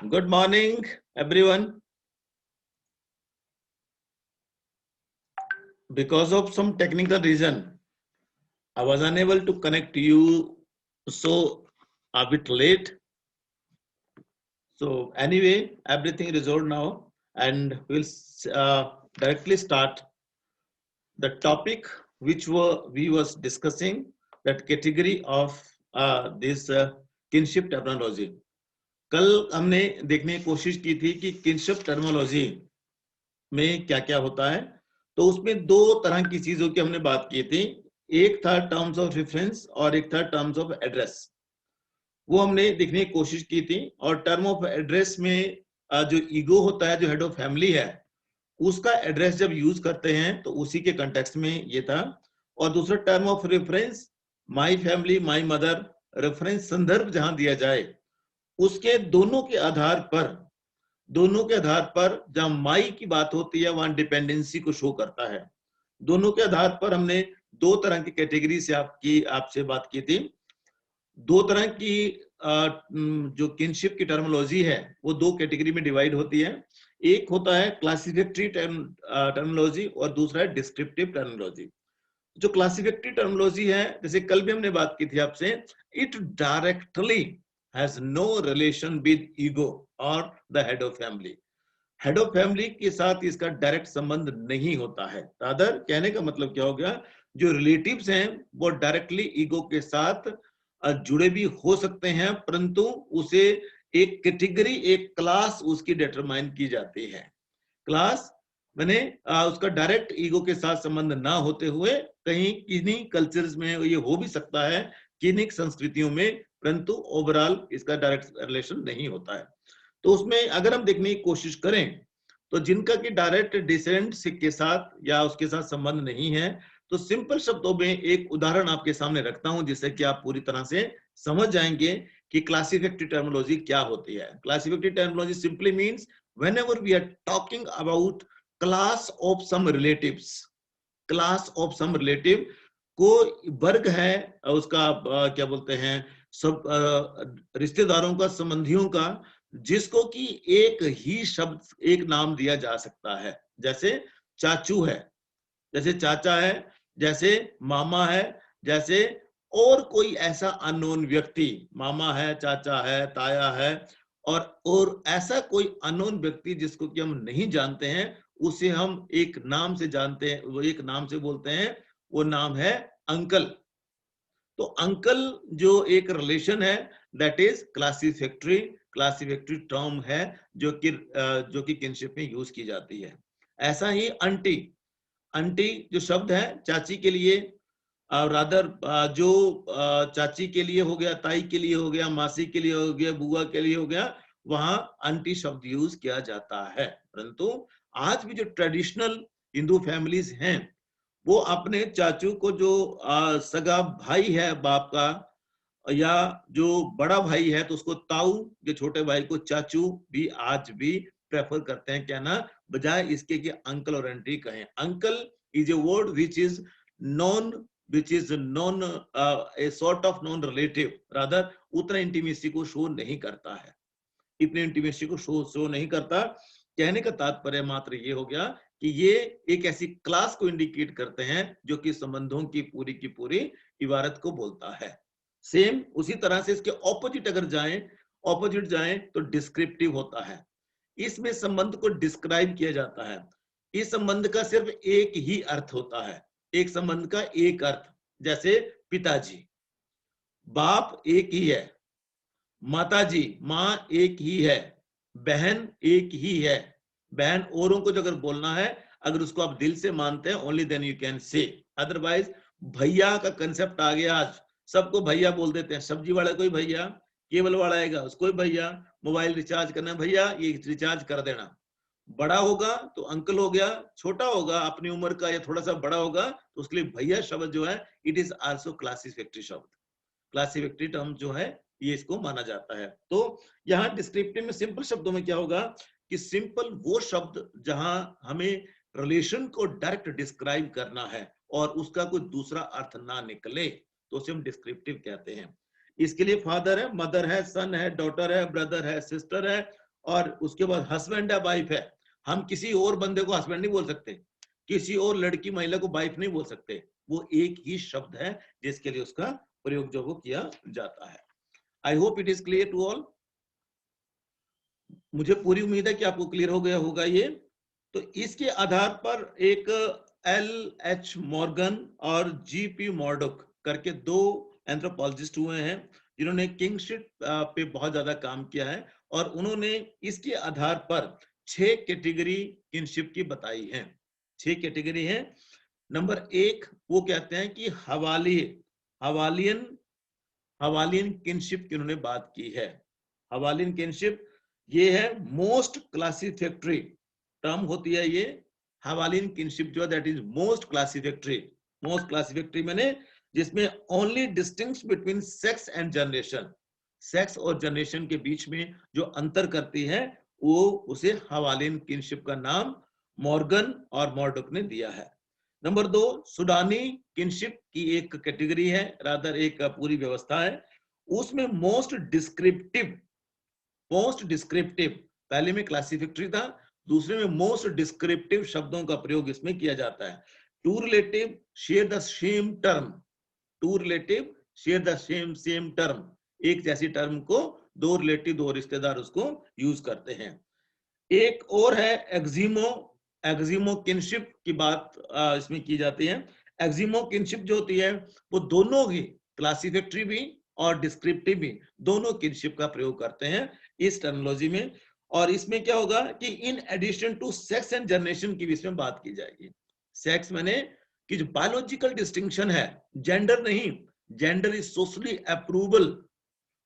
Good morning, everyone. Because of some technical reason, I was unable to connect you, so a bit late. So anyway, everything resolved now, and we'll directly start the topic which we was discussing, that category of this kinship terminology. कल हमने देखने की कोशिश की थी कि kinship terminology में क्या क्या होता है। तो उसमें दो तरह की चीजों की हमने बात की थी, एक था टर्म्स ऑफ रेफरेंस और एक था टर्म्स ऑफ एड्रेस। वो हमने देखने की कोशिश की थी। और टर्म ऑफ एड्रेस में जो ईगो होता है, जो हेड ऑफ फैमिली है, उसका एड्रेस जब यूज करते हैं तो उसी के कंटेक्स्ट में ये था। और दूसरा term of reference, my family, my mother, reference संदर्भ जहां दिया जाए उसके दोनों के आधार पर जहां माई की बात होती है वहां डिपेंडेंसी को शो करता है। दोनों के आधार पर हमने दो तरह की कैटेगरी से आपसे बात की थी। दो तरह की जो किनशिप की टर्मिनोलॉजी है वो दो कैटेगरी में डिवाइड होती है। एक होता है क्लासिफिकेटरी टर्मिनोलॉजी और दूसरा है डिस्क्रिप्टिव टर्मिनोलॉजी। जो क्लासिफिकेटरी टर्मिनोलॉजी है, जैसे कल भी हमने बात की थी आपसे, it directly has no relation with ego और the head of family. Head of family के साथ इसका डायरेक्ट संबंध नहीं होता है। रादर कहने का मतलब क्या हो गया, जो रिलेटिव्स हैं वो डायरेक्टली ईगो के साथ जुड़े भी हो सकते हैं, परंतु उसे एक कैटेगरी, एक क्लास उसकी डिटरमाइन की जाती है। क्लास मैंने उसका डायरेक्ट ईगो के साथ संबंध ना होते हुए कहीं किन्हीं कल्चर्स में ये हो भी सकता है, किन्हीं संस्कृतियों में, परंतु ओवरऑल इसका डायरेक्ट रिलेशन नहीं होता है। तो उसमें अगर हम देखने की कोशिश करें तो जिनका कि डायरेक्ट डिसेंडेंट के साथ या उसके साथ संबंध नहीं है, तो सिंपल शब्दों में एक उदाहरण आपके सामने रखता हूं जिससे कि आप पूरी तरह से समझ जाएंगे कि क्लासिफिकेटरी टर्मिनोलॉजी क्या होती है। Classificatory terminology simply means whenever we are talking about class of some relatives, class of some relative को वर्ग है उसका क्या बोलते हैं, सब रिश्तेदारों का, संबंधियों का, जिसको कि एक ही शब्द, एक नाम दिया जा सकता है। जैसे चाचू है, जैसे चाचा है, जैसे मामा है, जैसे और कोई ऐसा अननोन व्यक्ति, मामा है, चाचा है, ताया है, और ऐसा कोई अननोन व्यक्ति जिसको कि हम नहीं जानते हैं, उसे हम एक नाम से जानते हैं, वो एक नाम से बोलते हैं, वो नाम है अंकल। तो अंकल जो एक रिलेशन है, दैट इज क्लासिफिकेटरी टर्म है जो कि किनशिप में यूज की जाती है। ऐसा ही आंटी, आंटी जो शब्द है चाची के लिए, रादर जो चाची के लिए हो गया, ताई के लिए हो गया, मासी के लिए हो गया, बुआ के लिए हो गया, वहां आंटी शब्द यूज किया जाता है। परंतु आज भी जो ट्रेडिशनल हिंदू फैमिलीज हैं वो अपने चाचू को, जो सगा भाई है बाप का, या जो बड़ा भाई है तो उसको ताऊ, जो छोटे भाई को चाचू भी आज भी प्रेफर करते हैं कहना, बजाय इसके कि अंकल और आंटी कहें। Uncle is a word which is non a sort of non relative, rather उतना इंटीमेसी को शो नहीं करता है, इतने इंटीमेसी को शो नहीं करता। कहने का तात्पर्य मात्र ये हो गया कि ये एक ऐसी क्लास को इंडिकेट करते हैं जो कि संबंधों की पूरी इबारत को बोलता है। सेम उसी तरह से इसके ऑपोजिट अगर ऑपोजिट जाएं तो डिस्क्रिप्टिव होता है। इसमें संबंध को डिस्क्राइब किया जाता है। इस संबंध का सिर्फ एक ही अर्थ होता है, एक संबंध का एक अर्थ। जैसे पिताजी, बाप एक ही है, माताजी, माँ एक ही है, बहन एक ही है। बहन औरों को जो अगर बोलना है, अगर उसको आप दिल से मानते हैं, only then you can say. Otherwise भैया का कंसेप्ट आ गया, आज सबको भैया बोल देते हैं। सब्जी वाला कोई भैया, केबल वाला आएगा उसको भैया, मोबाइल रिचार्ज करना भैया, ये रिचार्ज कर देना। बड़ा होगा तो अंकल हो गया, छोटा होगा अपनी उम्र का या थोड़ा सा बड़ा होगा तो उसके लिए भैया शब्द जो है, इट इज आल्सो क्लासिफिकेटरी शब्द, क्लासिफिकेटरी टर्म जो है ये इसको माना जाता है। तो यहाँ डिस्क्रिप्टिव में सिंपल शब्दों में क्या होगा कि सिंपल वो शब्द जहां हमें रिलेशन को डायरेक्ट डिस्क्राइब करना है और उसका कोई दूसरा अर्थ ना निकले तो उसे हम डिस्क्रिप्टिव कहते हैं। इसके लिए फादर है, मदर है, सन है, डॉटर है, ब्रदर है, सिस्टर है, और उसके बाद हस्बैंड है, वाइफ है, हम किसी और बंदे को हस्बैंड नहीं बोल सकते, किसी और लड़की महिला को वाइफ नहीं बोल सकते, वो एक ही शब्द है जिसके लिए उसका प्रयोग जो वो किया जाता है। I hope it is clear to all. मुझे पूरी उम्मीद है कि आपको क्लियर हो गया होगा ये। तो इसके आधार पर एक एल एच मॉर्गन और जी पी मॉर्डोक करके दो एंथ्रोपोलॉजिस्ट हुए हैं जिन्होंने किंगशिप पे बहुत ज्यादा काम किया है, और उन्होंने इसके आधार पर 6 कैटेगरी किंगशिप की बताई है। 6 कैटेगरी है। नंबर 1 वो कहते हैं कि हवालियन हवालियन किंगशिप की उन्होंने बात की है। हवालियन किंगशिप ये है मोस्ट क्लासिफैक्टरी टर्म होती है ये। हवालियन किंगशिप जो दैट इज मोस्ट क्लासिफैक्टरी। मोस्ट क्लासिफैक्टरी मैंने जिसमें only distinct between sex and generation, sex और जनरेशन के बीच में जो अंतर करती है वो उसे हवालियन किंगशिप का नाम मॉर्गन और मॉर्डोक ने दिया है। नंबर 2 सुडानी किंगशिप की एक कैटेगरी है, रादर एक पूरी व्यवस्था है। उसमें मोस्ट डिस्क्रिप्टिव पहले में क्लासिफिकेटरी था, दूसरे में मोस्ट डिस्क्रिप्टिव शब्दों का प्रयोग इसमें किया जाता है। Two relative share the same term, two relative share the same term, एक जैसी टर्म को दो रिलेटिव, दो रिश्तेदार उसको यूज करते हैं। एक और है एक्जिमो किनशिप की बात इसमें की जाती है। एक्जिमो किनशिप जो होती है वो दोनों ही क्लासिफिकेटरी भी और डिस्क्रिप्टिव भी दोनों किनशिप का प्रयोग करते हैं इस टर्मिनोलॉजी में। और इसमें क्या होगा कि in addition to sex and generation की भी इसमें बात की जाएगी। सेक्स मैंने कि जो बायोलॉजिकल डिस्टिंक्शन है, जेंडर नहीं, gender is socially approval.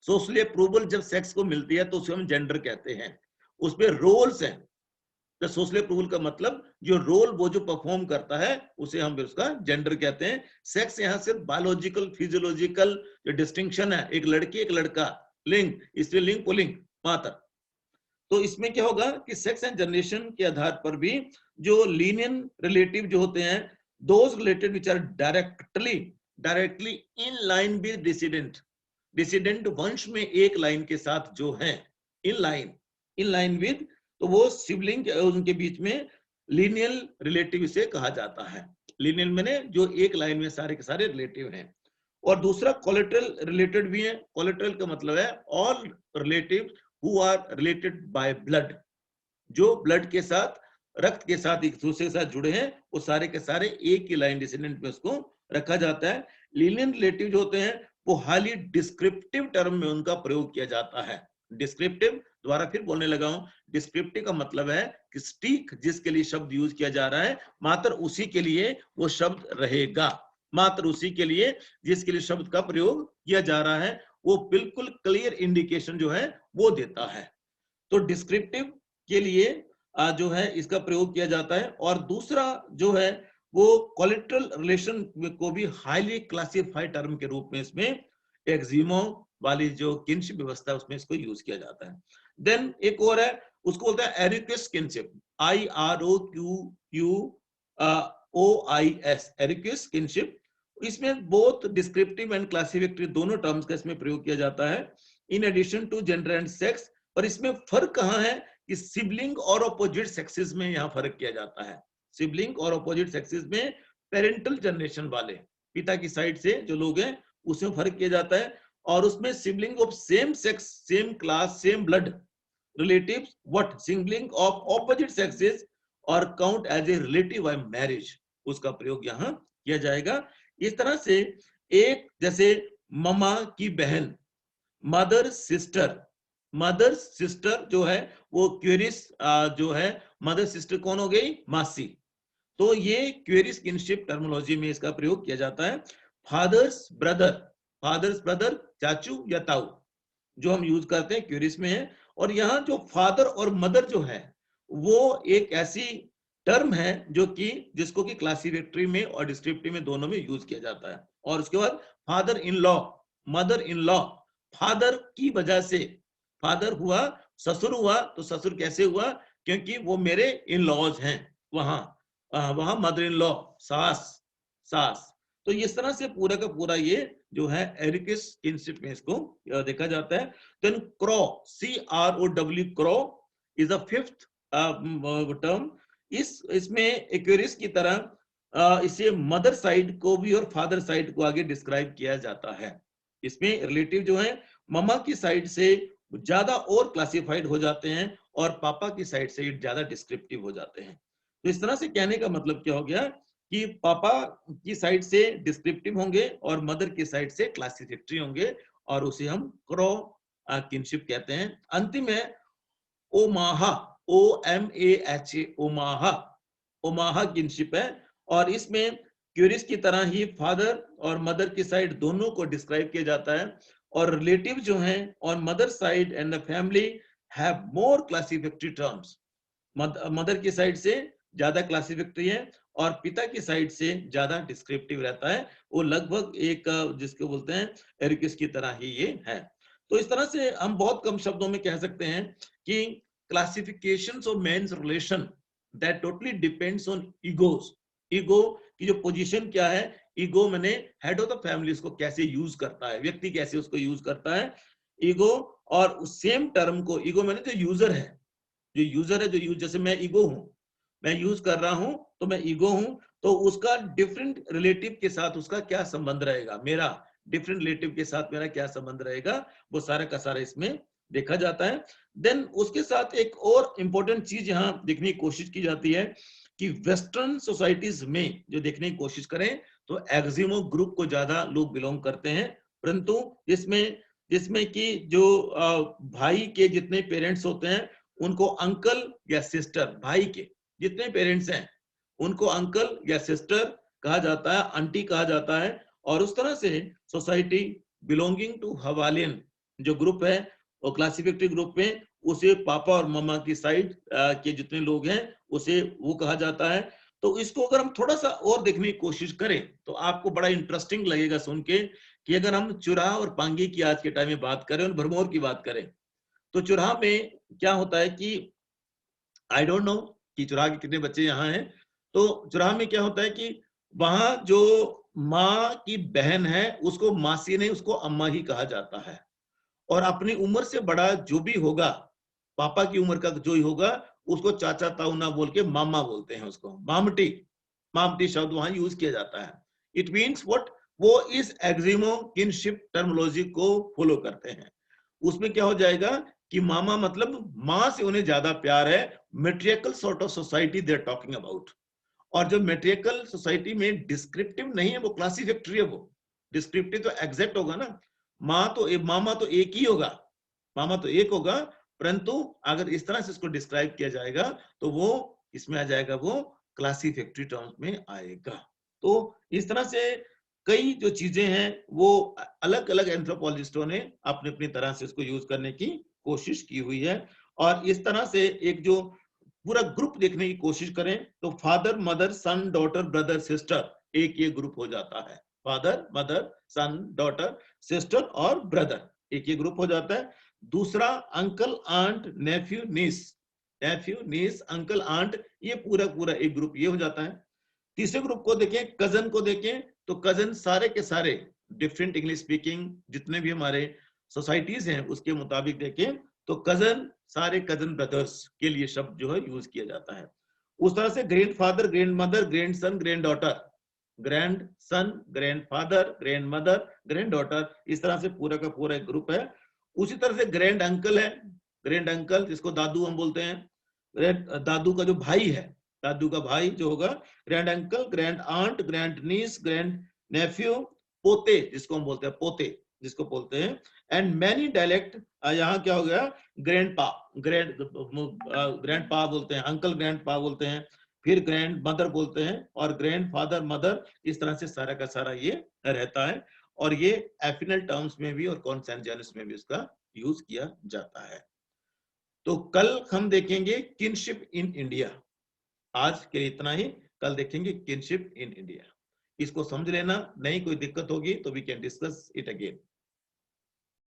Socially approval जब सेक्स को मिलती है तो उसे हम जेंडर कहते हैं। उसमें रोल्स हैं, तो सोशल अप्रूवल का मतलब जो रोल वो जो परफॉर्म करता है उसे हम उसका जेंडर कहते हैं। सेक्स यहाँ सिर्फ बायोलॉजिकल फिजियोलॉजिकल जो डिस्टिंक्शन है, एक लड़की एक लड़का, लिंग, स्त्रीलिंग पुल्लिंग मात्र। तो इसमें क्या होगा कि सेक्स एंड जनरेशन के आधार पर भी जो लीनियन रिलेटिव जो होते हैं, those related which are directly in line with descendant वंश में एक लाइन के साथ जो है इन लाइन विद, तो वो सिबलिंग उनके बीच में लीनियल रिलेटिव इसे कहा जाता है। लीनियल मैंने जो एक लाइन में सारे के सारे रिलेटिव हैं। और दूसरा कोलेटरल रिलेटेड भी है। कोलेटरल का मतलब है all relative who are related by blood, जो ब्लड के साथ, रक्त के साथ एक दूसरे के साथ जुड़े हैं, वो सारे के सारे एक ही लाइन डिसेंडेंट में उसको रखा जाता है। लीनियर रिलेटिव जो होते हैं वो हाईली डिस्क्रिप्टिव टर्म में उनका प्रयोग किया जाता है। डिस्क्रिप्टिव, दोबारा फिर बोलने लगा हूं, डिस्क्रिप्टिव का मतलब है कि स्टिक जिसके लिए शब्द यूज किया जा रहा है मात्र उसी के लिए वो शब्द रहेगा, मात्र उसी के लिए जिसके लिए शब्द का प्रयोग किया जा रहा है वो बिल्कुल क्लियर इंडिकेशन जो है वो देता है। तो डिस्क्रिप्टिव के लिए जो है इसका प्रयोग किया जाता है। और दूसरा जो है वो कोलेटरल रिलेशन को भी हाईली क्लासिफाइड टर्म के रूप में इसमें एक्जिमो वाली जो किनशिप व्यवस्था है उसमें इसको यूज किया जाता है। देन एक और है, उसको बोलते हैं Iroquois kinship, IROQUOIS, Iroquois kinship. इसमें बोथ डिस्क्रिप्टिव एंड क्लासिफिकेटरी दोनों टर्म्स का इसमें प्रयोग किया जाता है in addition to gender and sex. और इसमें फर्क कहां है कि सिबलिंग और अपोजिट सेक्सेस में यहां फर्क किया जाता है। सिबलिंग और अपोजिट सेक्सेस में पेरेंटल जनरेशन वाले पिता की साइड से जो लोग हैं उसमें फर्क किया जाता है। और उसमें sibling of same sex, same class, same blood relatives, what sibling of opposite sexes और count as a relative by marriage, उसका प्रयोग यहां किया जाएगा। इस तरह से एक जैसे ममा की बहन, मदर सिस्टर जो है वो क्वेरिस जो है मदर सिस्टर कौन हो गई, मासी। तो ये क्वेरिस किनशिप टर्मिनोलॉजी में इसका प्रयोग किया जाता है। फादर्स ब्रदर चाचू या ताऊ जो हम यूज करते हैं क्वेरिस में है। और यहाँ जो फादर और मदर जो है वो एक ऐसी टर्म है जो कि जिसको कि क्लासिफिकेटरी में और डिस्क्रिप्टिव में दोनों में यूज किया जाता है। और उसके बाद father in law, mother in law, father की वजह से, फादर हुआ, ससुर हुआ, तो ससुर कैसे हुआ, क्योंकि वो मेरे इन लॉज हैं, वहां मदर इन लॉ, सास। तो इस तरह से पूरा का पूरा ये जो है एरिक्विस किनशिप में इसको देखा जाता है। Then crow, CROW, crow, is the fifth term. इसमें एक्वेरियस की तरह इसे मदर साइड को भी और फादर साइड को आगे डिस्क्राइब किया जाता है। इसमें रिलेटिव जो है ममा की साइड से ज्यादा और क्लासिफाइड हो जाते हैं और पापा की साइड से ज्यादा डिस्क्रिप्टिव हो जाते हैं। तो इस तरह से कहने का मतलब क्या हो गया कि पापा की साइड से डिस्क्रिप्टिव होंगे और मदर की साइड से क्लासिफिकेटरी होंगे, और उसे हम क्रॉ किनशिप कहते हैं। अंतिम है Omaha, OMAHA, Omaha, Omaha kinship है, और इसमें क्यूरिस की तरह ही फादर और मदर की साइड दोनों को डिस्क्राइब किया जाता है, और रिलेटिव जो हैं on mother side and the family have more classificatory terms. Mother की साइड से ज्यादा क्लासिफिकेटरी है और पिता की साइड से ज्यादा डिस्क्रिप्टिव रहता है। वो लगभग एक जिसको बोलते हैं एरिकिस की तरह ही ये है। तो इस तरह से हम बहुत कम शब्दों में कह सकते हैं कि classifications of men's relation that totally depends on egos. Ego की जो पोजीशन क्या है, ईगो मैंने हेड ऑफ द फैमिली उसको कैसे यूज करता है, व्यक्ति कैसे उसको यूज करता है ईगो। और उस सेम टर्म को ईगो मैंने जो यूजर है, जो यूजर है, जो यूज, जैसे मैं ईगो हूं, मैं यूज कर रहा हूं तो मैं ईगो हूं, तो उसका डिफरेंट रिलेटिव के साथ उसका क्या संबंध रहेगा, मेरा डिफरेंट रिलेटिव के साथ मेरा क्या संबंध रहेगा, वो सारा का सारा इसमें देखा जाता है। देन उसके साथ एक और इंपॉर्टेंट चीज यहां देखने की कोशिश की जाती है कि वेस्टर्न सोसाइटीज में जो देखने की कोशिश करें तो एक्जिमो ग्रुप को ज्यादा लोग बिलोंग करते हैं, परंतु इसमें जिसमें कि जो भाई के जितने पेरेंट्स होते हैं उनको अंकल या सिस्टर, भाई के जितने पेरेंट्स हैं उनको अंकल या सिस्टर कहा जाता है, आंटी कहा जाता है। और उस तरह से सोसाइटी बिलोंगिंग टू हवालियन जो ग्रुप है वो क्लासिफिकेटरी ग्रुप में उसे पापा और मम्मा की साइड के जितने लोग हैं उसे वो कहा जाता है। तो इसको अगर हम थोड़ा सा और देखने की कोशिश करें तो आपको बड़ा इंटरेस्टिंग लगेगा सुन के कि अगर हम चुराह और पांगी की आज के टाइम में बात करें और भरमौर की बात करें तो चुराह में क्या होता है कि आई डोंट नो कि चुराह के कितने बच्चे यहाँ हैं। तो चुराह में क्या होता है कि वहां जो माँ की बहन है उसको मासी नहीं, उसको अम्मा ही कहा जाता है, और अपनी उम्र से बड़ा जो भी होगा, पापा की उम्र का जो ही होगा उसको चाचा ताऊ बोल के मामा बोलते हैं, उसको मामटी, मामटी शब्द वहां यूज किया जाता है। इट मीन्स व्हाट, वो इस एक्जिमो किनशिप टर्मिनोलॉजी को फॉलो करते हैं। उसमें क्या हो जाएगा कि मामा मतलब माँ से उन्हें ज्यादा प्यार है, matriarchal sort of society they are talking about. और जो मेट्रियकल सोसाइटी में डिस्क्रिप्टिव नहीं है वो क्लासिफिकेटरी है, वो डिस्क्रिप्टिव तो एग्जैक्ट होगा ना। माँ तो मामा तो एक ही होगा, मामा तो एक होगा, परंतु अगर इस तरह से इसको डिस्क्राइब किया जाएगा तो वो इसमें आ जाएगा, वो क्लासिफिकेटरी टर्म्स में आएगा। तो इस तरह से कई जो चीजें हैं वो अलग अलग एंथ्रोपोलॉजिस्टों ने अपनी अपनी तरह से इसको यूज करने की कोशिश की हुई है। और इस तरह से एक जो पूरा ग्रुप देखने की कोशिश करें तो father mother son daughter brother sister एक ये ग्रुप हो जाता है। Father mother son daughter sister और ब्रदर एक ये ग्रुप हो जाता है। दूसरा अंकल आंट नेफ्यू नीस, नेफ्यू नीस अंकल आंट, ये पूरा पूरा एक ग्रुप ये हो जाता है। तीसरे ग्रुप को देखें, कजन को देखें, तो कजन सारे के सारे डिफरेंट इंग्लिश स्पीकिंग जितने भी हमारे सोसाइटीज हैं उसके मुताबिक देखें तो कजन सारे कजन ब्रदर्स के लिए शब्द जो है यूज किया जाता है। उस तरह से grand father grand mother grand son grand daughter, grand son grand father grand mother grand daughter, इस तरह से पूरा का पूरा एक ग्रुप है। उसी तरह से ग्रैंड अंकल है, ग्रैंड अंकल जिसको दादू हम बोलते हैं, दादू का जो भाई है, दादू का भाई जो होगा grand uncle, grand aunt, grand niece, grand nephew, पोते जिसको हम बोलते हैं, पोते जिसको बोलते हैं। एंड मैनी डायलेक्ट, यहाँ क्या हो गया, ग्रैंड पा, ग्रैंड पा बोलते हैं, अंकल ग्रैंड पा बोलते हैं, फिर ग्रैंड मदर बोलते हैं, और ग्रैंड फादर मदर, इस तरह से सारा का सारा ये रहता है। और ये एफिनल टर्म्स में भी और कॉन्सेंजुअनिस में भी इसका यूज किया जाता है। तो कल हम देखेंगे किनशिप इन इंडिया। आज के लिए इतना ही, कल देखेंगे किनशिप इन इंडिया। इसको समझ लेना, नहीं कोई दिक्कत होगी तो we can discuss it again.